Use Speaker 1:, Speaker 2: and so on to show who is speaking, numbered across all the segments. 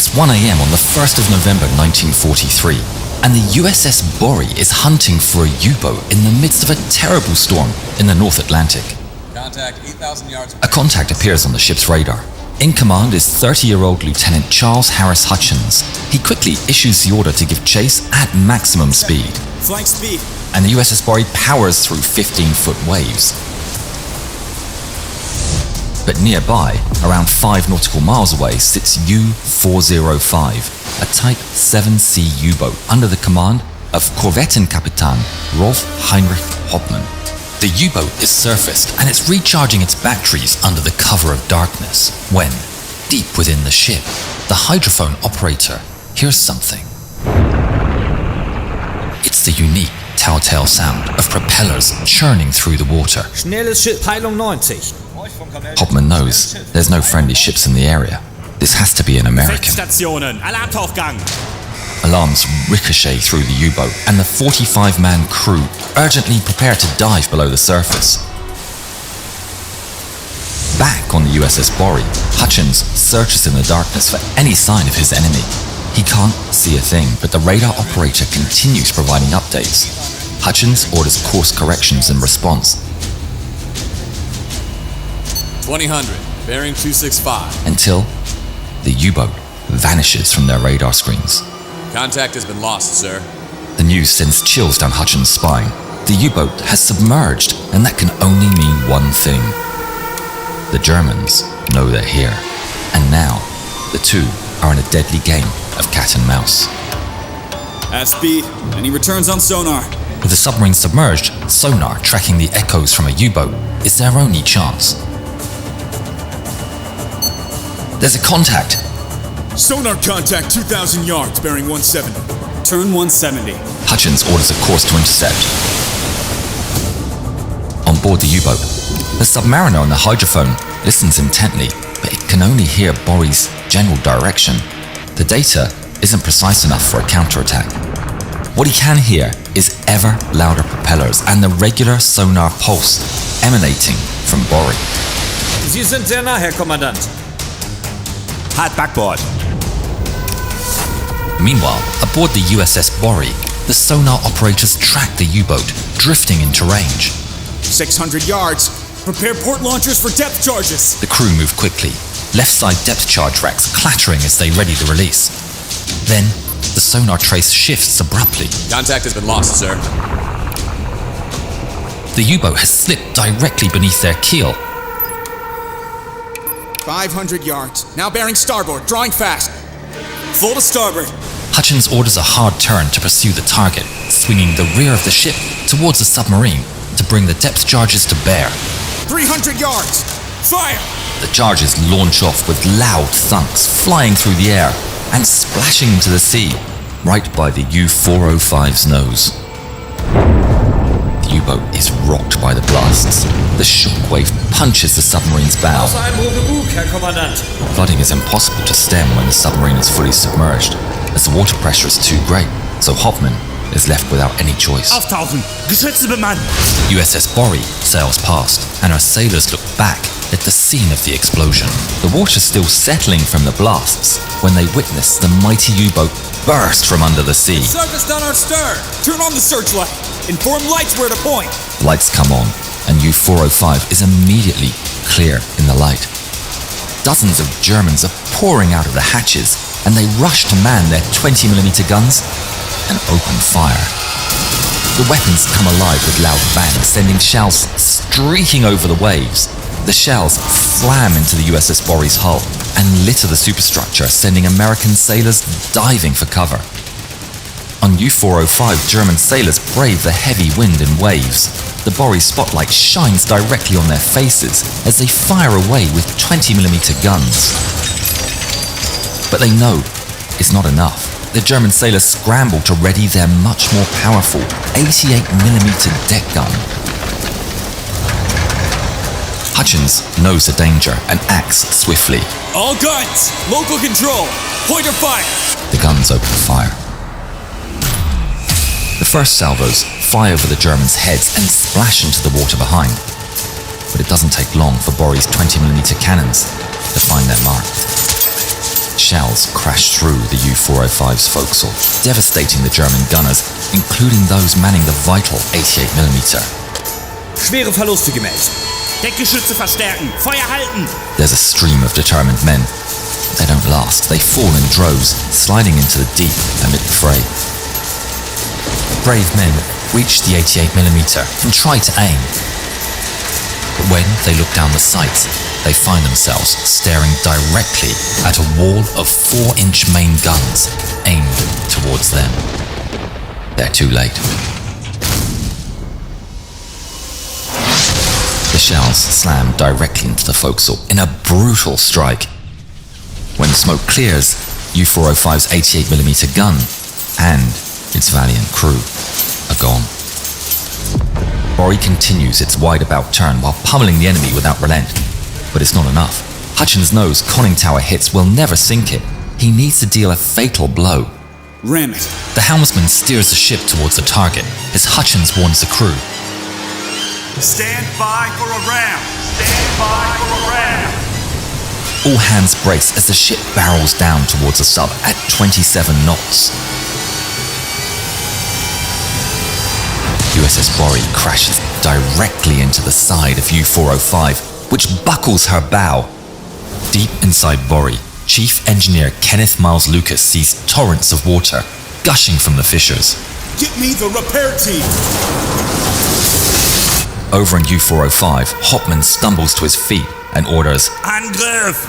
Speaker 1: It's 1 a.m. on the 1st of November 1943, and the USS Borie is hunting for a U-boat in the midst of a terrible storm in the North Atlantic.
Speaker 2: Contact 8,000 yards.
Speaker 1: A contact appears on the ship's radar. In command is 30-year-old Lieutenant Charles Harris Hutchins. He quickly issues the order to give chase at maximum speed.
Speaker 2: Flank speed.
Speaker 1: And the USS Borie powers through 15-foot waves. But nearby, around 5 nautical miles away, sits U-405, a Type 7C U-boat under the command of Korvettenkapitän Rolf Heinrich Hoffmann. The U-boat is surfaced and it's recharging its batteries under the cover of darkness when, deep within the ship, the hydrophone operator hears something. It's the unique telltale sound of propellers churning through the water.
Speaker 3: Schnelles Schiff, Peilung 90.
Speaker 1: Hoffmann knows there's no friendly ships in the area. This has to be an American.
Speaker 3: Feldstationen, Alarmaufgang.
Speaker 1: Alarms ricochet through the U-boat, and the 45-man crew urgently prepare to dive below the surface. Back on the USS Borie, Hutchins searches in the darkness for any sign of his enemy. He can't see a thing, but the radar operator continues providing updates. Hutchins orders course corrections in response.
Speaker 2: 2000, bearing 265.
Speaker 1: Until the U-boat vanishes from their radar screens.
Speaker 2: Contact has been lost, sir.
Speaker 1: The news sends chills down Hutchins' spine. The U-boat has submerged, and that can only mean one thing. The Germans know they're here, and now the two are in a deadly game of cat and mouse.
Speaker 2: At speed, and he returns on sonar.
Speaker 1: With the submarine submerged, sonar tracking the echoes from a U-boat is their only chance. There's a contact.
Speaker 2: Sonar contact 2,000 yards, bearing 170. Turn 170.
Speaker 1: Hutchins orders a course to intercept. On board the U-boat, the submariner on the hydrophone listens intently, but it can only hear Borie's general direction. The data isn't precise enough for a counterattack. What he can hear is ever louder propellers and the regular sonar pulse emanating from Borie.
Speaker 3: Sie sind sehr nah, Herr Kommandant.
Speaker 4: Hard backboard.
Speaker 1: Meanwhile, aboard the USS Borie, the sonar operators track the U-boat, drifting into range.
Speaker 2: 600 yards. Prepare port launchers for depth charges.
Speaker 1: The crew move quickly, left side depth charge racks clattering as they ready the release. Then, the sonar trace shifts abruptly.
Speaker 2: Contact has been lost, sir.
Speaker 1: The U-boat has slipped directly beneath their keel.
Speaker 2: 500 yards. Now bearing starboard, drawing fast. Full to starboard.
Speaker 1: Hutchins orders a hard turn to pursue the target, swinging the rear of the ship towards the submarine to bring the depth charges to bear.
Speaker 2: 300 yards. Fire!
Speaker 1: The charges launch off with loud thunks, flying through the air and splashing into the sea, right by the U-405's nose. The U-boat is rocked by the blasts. The shockwave punches the submarine's bow.
Speaker 3: Aus einem Hochbug, Herr Kommandant.
Speaker 1: Flooding is impossible to stem when the submarine is fully submerged, as the water pressure is too great, so Hoffmann is left without any choice.
Speaker 4: Auftauchen! Geschütze bemannt!
Speaker 1: USS Borie sails past, and our sailors look back at the scene of the explosion. The water's still settling from the blasts when they witness the mighty U-boat burst from under the sea.
Speaker 2: Surface down our stern. Turn on the searchlight. Inform lights where to point.
Speaker 1: Lights come on, and U-405 is immediately clear in the light. Dozens of Germans are pouring out of the hatches, and they rush to man their 20mm guns and open fire. The weapons come alive with loud bangs, sending shells streaking over the waves. The shells slam into the USS Borie's hull and litter the superstructure, sending American sailors diving for cover. On U-405, German sailors brave the heavy wind and waves. The Borie spotlight shines directly on their faces as they fire away with 20mm guns. But they know it's not enough. The German sailors scramble to ready their much more powerful 88mm deck gun. Hutchins knows the danger and acts swiftly.
Speaker 2: All guns! Local control! Point of fire!
Speaker 1: The guns open fire. The first salvos fly over the Germans' heads and splash into the water behind. But it doesn't take long for Borie's 20mm cannons to find their mark. shells crash through the U-405's forecastle, devastating the German gunners, including those manning the vital 88mm.
Speaker 3: Schwere Verluste gemeldet.
Speaker 4: Deckgeschütze verstärken! Feuer halten!
Speaker 1: There's a stream of determined men. They don't last. They fall in droves, sliding into the deep amid the fray. Brave men reach the 88mm and try to aim. But when they look down the sights, they find themselves staring directly at a wall of 4-inch main guns aimed towards them. They're too late. The shells slam directly into the forecastle in a brutal strike. When the smoke clears, U-405's 88mm gun and its valiant crew are gone. Borie continues its wide-about turn while pummeling the enemy without relent. But it's not enough. Hutchins knows conning tower hits will never sink it. He needs to deal a fatal blow.
Speaker 2: Ram it.
Speaker 1: The helmsman steers the ship towards the target as Hutchins warns the crew.
Speaker 4: Stand by for a ram! Stand by for a ram!
Speaker 1: All hands brace as the ship barrels down towards the sub at 27 knots. USS Borie crashes directly into the side of U-405, which buckles her bow. Deep inside Borie, Chief Engineer Kenneth Miles Lucas sees torrents of water gushing from the fissures.
Speaker 2: Get me the repair team!
Speaker 1: Over in U-405, Hauptmann stumbles to his feet and orders,
Speaker 4: Angriff!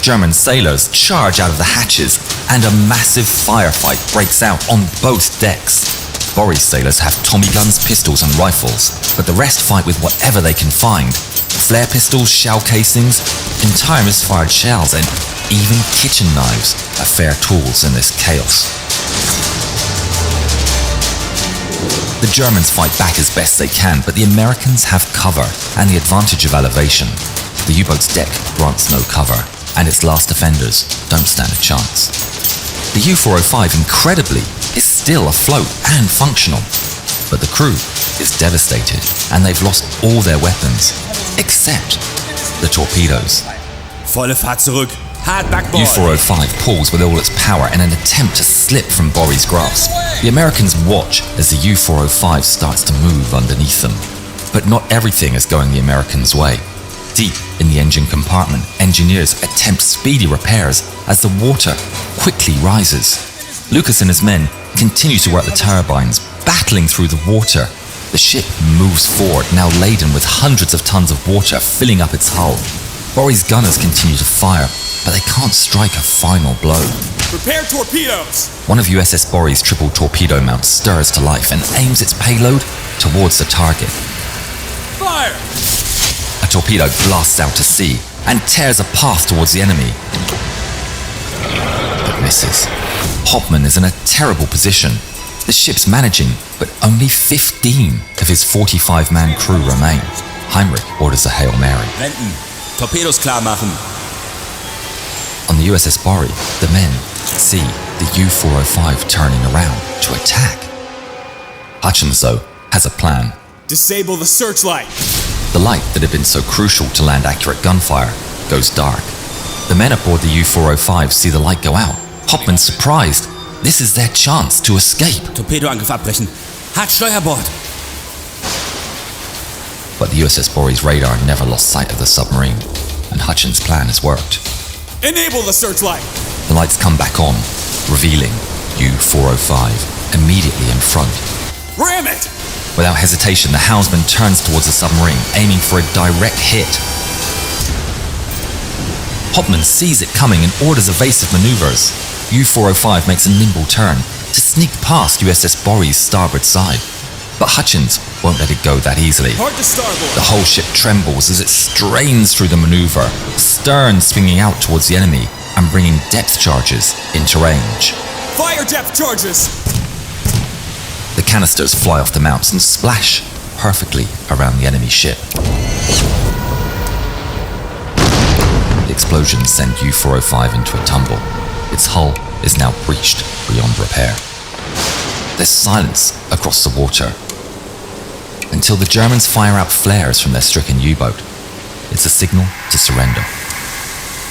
Speaker 1: German sailors charge out of the hatches, and a massive firefight breaks out on both decks. Borie's sailors have Tommy guns, pistols and rifles, but the rest fight with whatever they can find. Flare pistols, shell casings, entire misfired shells, and even kitchen knives are fair tools in this chaos. The Germans fight back as best they can, but the Americans have cover and the advantage of elevation. The U-boat's deck grants no cover, and its last defenders don't stand a chance. The U-405, incredibly, is still afloat and functional, but the crew is devastated and they've lost all their weapons, except the torpedoes.
Speaker 4: Volle Fahrt zurück! Hard backboard!
Speaker 1: U-405 pulls with all its power in an attempt to slip from Borie's grasp. The Americans watch as the U-405 starts to move underneath them, but not everything is going the Americans' way. Deep in the engine compartment, engineers attempt speedy repairs as the water quickly rises. Lucas and his men continue to work the turbines, battling through the water. The ship moves forward, now laden with hundreds of tons of water filling up its hull. Borie's gunners continue to fire, but they can't strike a final blow.
Speaker 2: Prepare torpedoes!
Speaker 1: One of USS Borie's triple torpedo mounts stirs to life and aims its payload towards the target.
Speaker 2: Fire!
Speaker 1: A torpedo blasts out to sea and tears a path towards the enemy, but misses. Hauptmann is in a terrible position. The ship's managing, but only 15 of his 45-man crew remain. Heinrich orders a Hail Mary.
Speaker 4: Wenden! Torpedos klar machen!
Speaker 1: On the USS Borie, the men see the U-405 turning around to attack. Hutchins, though, has a plan.
Speaker 2: Disable the searchlight!
Speaker 1: The light that had been so crucial to land accurate gunfire goes dark. The men aboard the U-405 see the light go out. Hauptmann's surprised. This is their chance to escape.
Speaker 4: Torpedoangriff abbrechen! Hart Steuerbord!
Speaker 1: But the USS Borie's radar never lost sight of the submarine, and Hutchins' plan has worked.
Speaker 2: Enable the searchlight!
Speaker 1: The lights come back on, revealing U-405 immediately in front.
Speaker 2: Ram it!
Speaker 1: Without hesitation, the helmsman turns towards the submarine, aiming for a direct hit. Hauptmann sees it coming and orders evasive maneuvers. U-405 makes a nimble turn to sneak past USS Borie's starboard side. But Hutchins won't let it go that easily.
Speaker 2: Hard to starboard!
Speaker 1: The whole ship trembles as it strains through the maneuver, stern swinging out towards the enemy and bringing depth charges into range.
Speaker 2: Fire depth charges!
Speaker 1: The canisters fly off the mounts and splash perfectly around the enemy ship. The explosions send U-405 into a tumble. Its hull is now breached beyond repair. There's silence across the water until the Germans fire out flares from their stricken U-boat. It's a signal to surrender.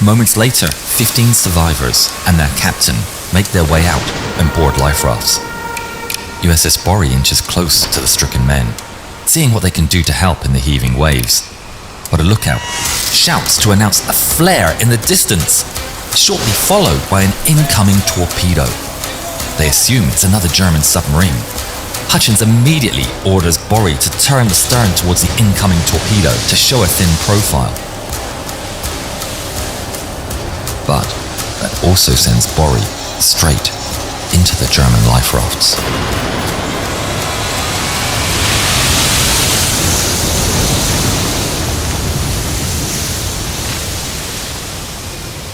Speaker 1: Moments later, 15 survivors and their captain make their way out and board life rafts. USS Borie inches close to the stricken men, seeing what they can do to help in the heaving waves. But a lookout shouts to announce a flare in the distance, shortly followed by an incoming torpedo. They assume it's another German submarine. Hutchins immediately orders Borie to turn the stern towards the incoming torpedo to show a thin profile. But that also sends Borie straight into the German life rafts.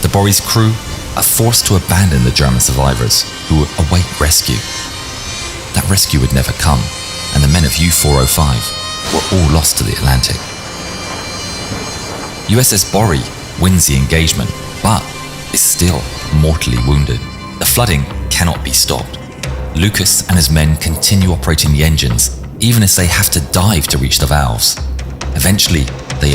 Speaker 1: The Borie's crew are forced to abandon the German survivors who await rescue. That rescue would never come, and the men of U-405 were all lost to the Atlantic. USS Borie wins the engagement, but is still mortally wounded. The flooding cannot be stopped. Lucas and his men continue operating the engines, even as they have to dive to reach the valves. Eventually,